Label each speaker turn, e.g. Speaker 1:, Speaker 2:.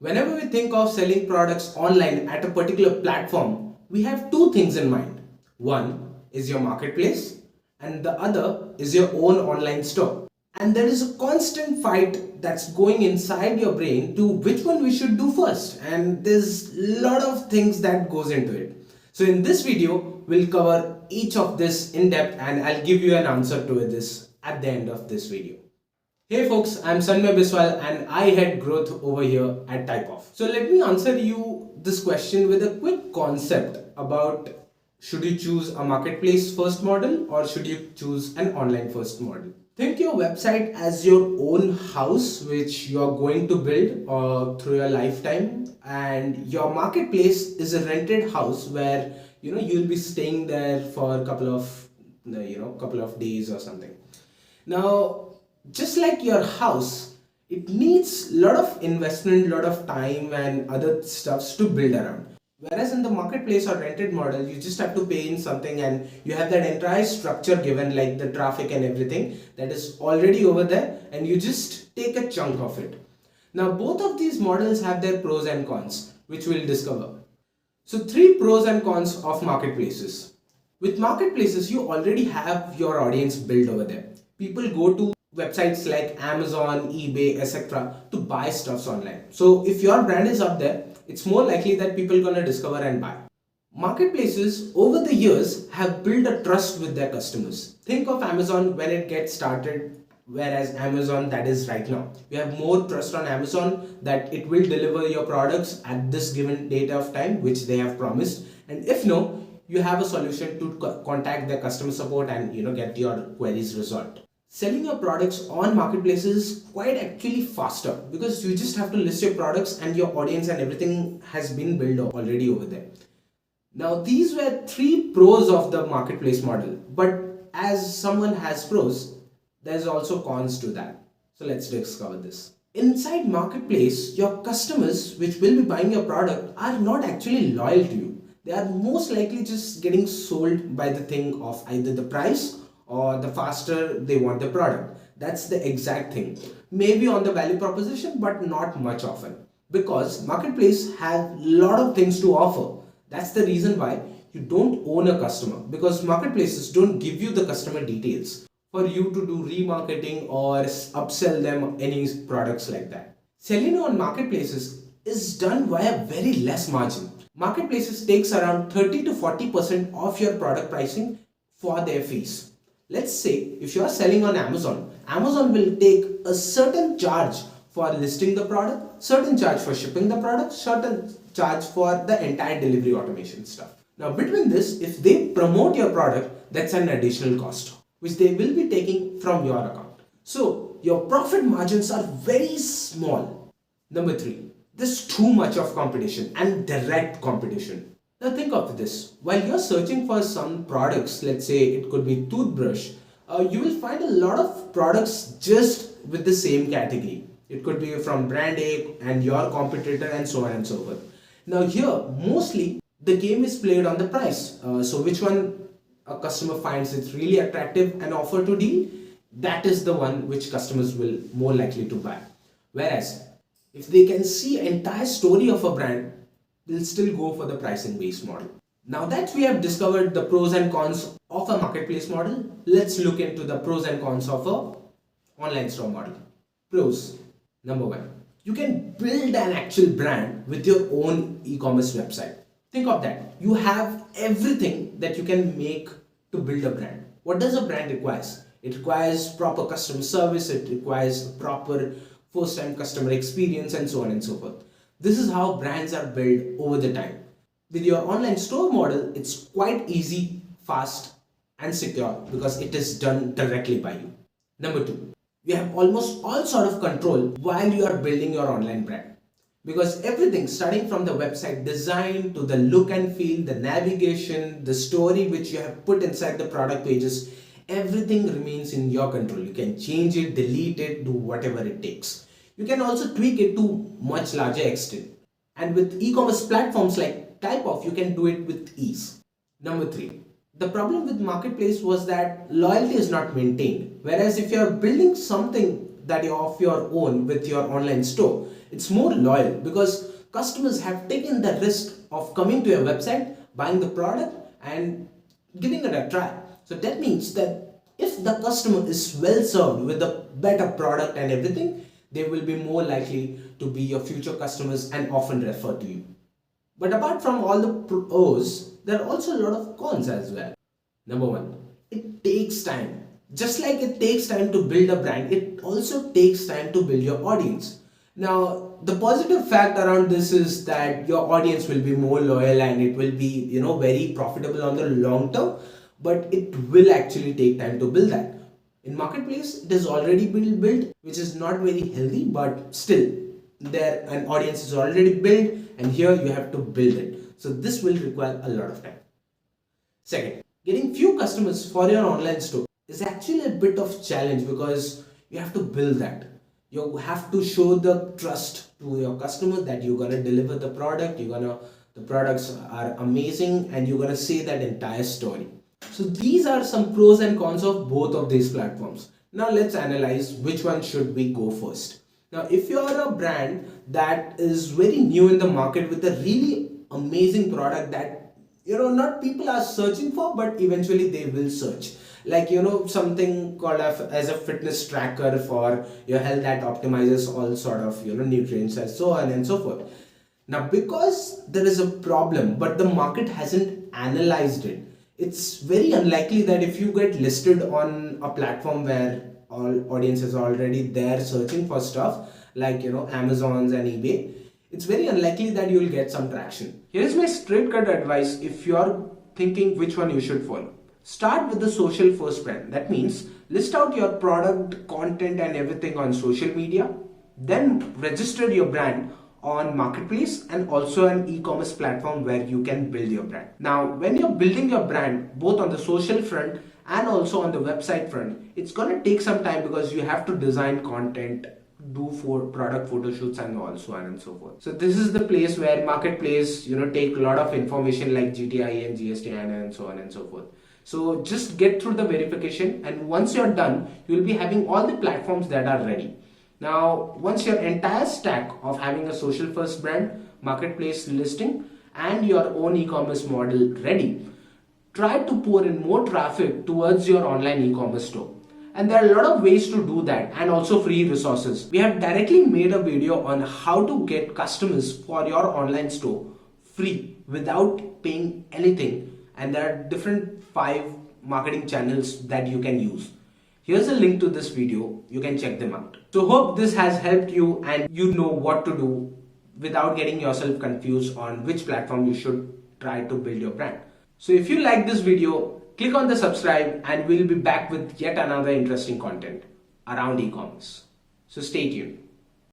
Speaker 1: Whenever we think of selling products online at a particular platform, we have two things in mind. One is your marketplace, and the other is your own online store. And there is a constant fight that's going inside your brain to which one we should do first. And there's a lot of things that goes into it. So in this video, we'll cover each of this in depth and I'll give you an answer to this at the end of this video. Hey folks, I'm Sanmay Biswal and I head growth over here at Typeoff. So let me answer you this question with a quick concept about should you choose a marketplace first model or should you choose an online first model. Think your website as your own house which you're going to build through your lifetime, and your marketplace is a rented house where you'll be staying there for a couple of days or something. Now, just like your house, it needs a lot of investment, lot of time and other stuffs to build around. Whereas in the marketplace or rented model, you just have to pay in something and you have that entire structure given, like the traffic and everything that is already over there, and you just take a chunk of it. Now both of these models have their pros and cons, which we'll discover. So three pros and cons of marketplaces. With marketplaces, you already have your audience built over there. People go to websites like Amazon, eBay, etc. to buy stuffs online. So if your brand is up there, it's more likely that people are gonna discover and buy. Marketplaces over the years have built a trust with their customers. Think of Amazon when it gets started, whereas Amazon that is right now. You have more trust on Amazon that it will deliver your products at this given date of time which they have promised, and if no, you have a solution to contact their customer support and get your queries resolved. Selling your products on marketplaces is quite actually faster because you just have to list your products and your audience and everything has been built already over there. Now these were three pros of the marketplace model, but as someone has pros, there's also cons to that. So let's discover this. Inside marketplace, your customers which will be buying your product are not actually loyal to you. They are most likely just getting sold by the thing of either the price or the faster they want the product. That's the exact thing. Maybe on the value proposition, but not much often. Because marketplace have a lot of things to offer. That's the reason why you don't own a customer, because marketplaces don't give you the customer details for you to do remarketing or upsell them any products like that. Selling on marketplaces is done via very less margin. Marketplaces takes around 30 to 40% of your product pricing for their fees. Let's say if you are selling on Amazon, Amazon will take a certain charge for listing the product, certain charge for shipping the product, certain charge for the entire delivery automation stuff. Now between this, if they promote your product, that's an additional cost which they will be taking from your account. So your profit margins are very small. Number three, there's too much of competition and direct competition. Now think of this, while you're searching for some products, let's say it could be toothbrush, you will find a lot of products just with the same category. It could be from brand A and your competitor and so on and so forth. Now here, mostly the game is played on the price. So which one a customer finds it really attractive and offer to deal, that is the one which customers will more likely to buy. Whereas if they can see entire story of a brand, they'll still go for the pricing based model. Now that we have discovered the pros and cons of a marketplace model, let's look into the pros and cons of a online store model. Pros. Number one, you can build an actual brand with your own e-commerce website. Think of that. You have everything that you can make to build a brand. What does a brand require? It requires proper customer service, it requires proper first time customer experience and so on and so forth. This is how brands are built over the time. With your online store model, it's quite easy, fast and secure because it is done directly by you. Number two, you have almost all sort of control while you are building your online brand. Because everything starting from the website design to the look and feel, the navigation, the story which you have put inside the product pages, everything remains in your control. You can change it, delete it, do whatever it takes. You can also tweak it to much larger extent. And with e-commerce platforms like Typeoff, you can do it with ease. Number three, the problem with marketplace was that loyalty is not maintained. Whereas if you are building something that you of your own with your online store, It's more loyal because customers have taken the risk of coming to your website, buying the product and giving it a try. So that means that if the customer is well served with a better product and everything, they will be more likely to be your future customers and often refer to you. But apart from all the pros, there are also a lot of cons as well. Number one, it takes time. Just like it takes time to build a brand, it also takes time to build your audience. Now, the positive fact around this is that your audience will be more loyal and it will be, very profitable on the long term, but it will actually take time to build that. In marketplace, it is already been built, which is not very healthy, but still, there an audience is already built, and here you have to build it. So this will require a lot of time. Second, getting few customers for your online store is actually a bit of challenge because you have to build that. You have to show the trust to your customer that you're gonna deliver the product, the products are amazing, and you're gonna say that entire story. So these are some pros and cons of both of these platforms. Now let's analyze which one should we go first. Now if you are a brand that is very new in the market with a really amazing product that not people are searching for, but eventually they will search, like something called as a fitness tracker for your health that optimizes all sort of nutrients and so on and so forth. Now because there is a problem but the market hasn't analyzed it, it's very unlikely that if you get listed on a platform where all audiences are already there searching for stuff like Amazon's and eBay, it's very unlikely that you will get some traction. Here is my straight cut advice if you are thinking which one you should follow. Start with the social first brand. That means list out your product, content and everything on social media. Then register your brand on marketplace and also an e-commerce platform where you can build your brand. Now, when you're building your brand, both on the social front and also on the website front, it's gonna take some time because you have to design content, do for product photo shoots and so on and so forth. So this is the place where marketplace take a lot of information like GTI and GSTN and so on and so forth. So just get through the verification, and once you're done, you'll be having all the platforms that are ready. Now once your entire stack of having a social first brand, marketplace listing and your own e-commerce model ready, try to pour in more traffic towards your online e-commerce store. And there are a lot of ways to do that, and also free resources. We have directly made a video on how to get customers for your online store free without paying anything, and there are different 5 marketing channels that you can use. Here's a link to this video, you can check them out. So hope this has helped you and you know what to do without getting yourself confused on which platform you should try to build your brand. So if you like this video, click on the subscribe and we'll be back with yet another interesting content around e-commerce. So stay tuned.